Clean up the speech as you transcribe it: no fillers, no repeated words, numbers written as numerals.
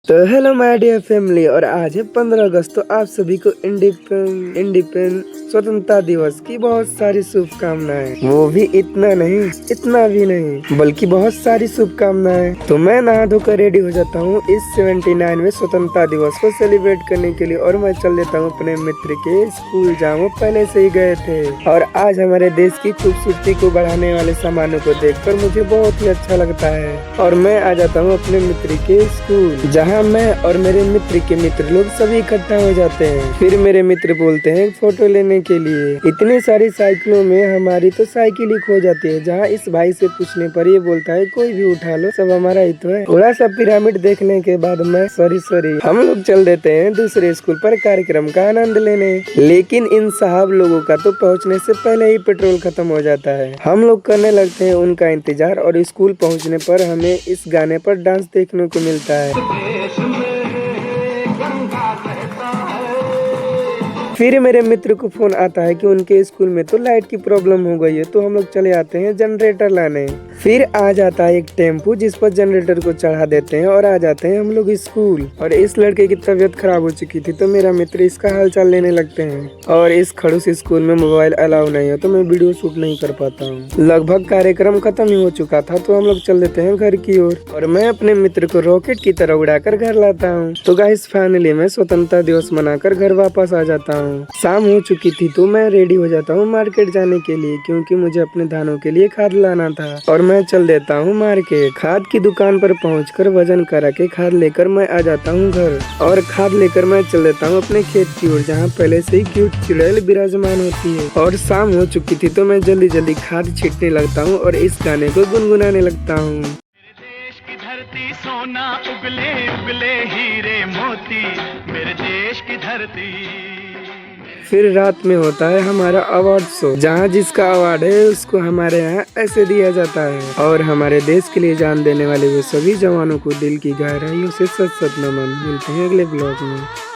तो hello my dear family, और आज है 15 अगस्त। तो आप सभी को इंडिपेंडेंस स्वतंत्रता दिवस की बहुत सारी शुभकामनाएं। वो भी इतना भी नहीं बल्कि बहुत सारी शुभकामनाएं। तो मैं नहा धोकर रेडी हो जाता हूँ इस 79वें स्वतंत्रता दिवस को सेलिब्रेट करने के लिए, और मैं चल देता हूँ अपने मित्र के स्कूल जहाँ वो पहले से ही गए थे। और आज हमारे देश की खूबसूरती को बढ़ाने वाले सामानों को देखकर मुझे बहुत ही अच्छा लगता है, और मैं आ जाता हूँ अपने मित्र के स्कूल जहाँ मैं और मेरे मित्र के मित्र लोग सभी इकट्ठा हो जाते हैं। फिर मेरे मित्र बोलते हैं फोटो लेने के लिए। इतनी सारी साइकिलों में हमारी तो साइकिल ही खो जाती है, जहाँ इस भाई से पूछने पर ये बोलता है कोई भी उठा लो, सब हमारा ही तो है। थोड़ा सा पिरामिड देखने के बाद मैं सॉरी हम लोग चल देते हैं दूसरे स्कूल पर कार्यक्रम का आनंद लेने। लेकिन इन साहब लोगों का तो पहुँचने से पहले ही पेट्रोल खत्म हो जाता है। हम लोग करने लगते हैं उनका इंतजार, और स्कूल पहुँचने पर हमें इस गाने पर डांस देखने को मिलता है। फिर मेरे मित्र को फोन आता है कि उनके स्कूल में तो लाइट की प्रॉब्लम हो गई है, तो हम लोग चले आते हैं जनरेटर लाने। फिर आ जाता है एक टेम्पो जिस पर जनरेटर को चढ़ा देते हैं और आ जाते हैं हम लोग स्कूल। और इस लड़के की तबीयत खराब हो चुकी थी, तो मेरा मित्र इसका हालचाल लेने लगते हैं। और इस खड़ूस स्कूल में मोबाइल अलाउ नहीं है, तो मैं वीडियो शूट नहीं कर पाता हूँ। लगभग कार्यक्रम खत्म ही हो चुका था, तो हम लोग चल देते हैं घर की ओर, और मैं अपने मित्र को रॉकेट की तरह उड़ाकर घर लाता हूँ। तो गाइस फाइनली मैं स्वतंत्रता दिवस मनाकर घर वापस आ जाता हूँ। शाम हो चुकी थी, तो मैं रेडी हो जाता हूँ मार्केट जाने के लिए, क्योंकि मुझे अपने धानों के लिए खाद लाना था। और मैं चल देता हूँ मार्केट। खाद की दुकान पर पहुँचकर वजन करा के खाद लेकर मैं आ जाता हूँ घर, और खाद लेकर मैं चल देता हूँ अपने खेत की ओर, जहाँ पहले से ही क्यूट चुड़ैल विराजमान होती है। और शाम हो चुकी थी, तो मैं जल्दी खाद छींटने लगता हूँ और इस गाने को गुनगुनाने लगता हूँ। धरती सोना उगले उगले हीरे मोती, मेरे देश की धरती। फिर रात में होता है हमारा अवार्ड शो, जहाँ जिसका अवार्ड है उसको हमारे यहाँ ऐसे दिया जाता है। और हमारे देश के लिए जान देने वाले वो सभी जवानों को दिल की गहराइयों से सत नमन। मिलते हैं अगले ब्लॉग में।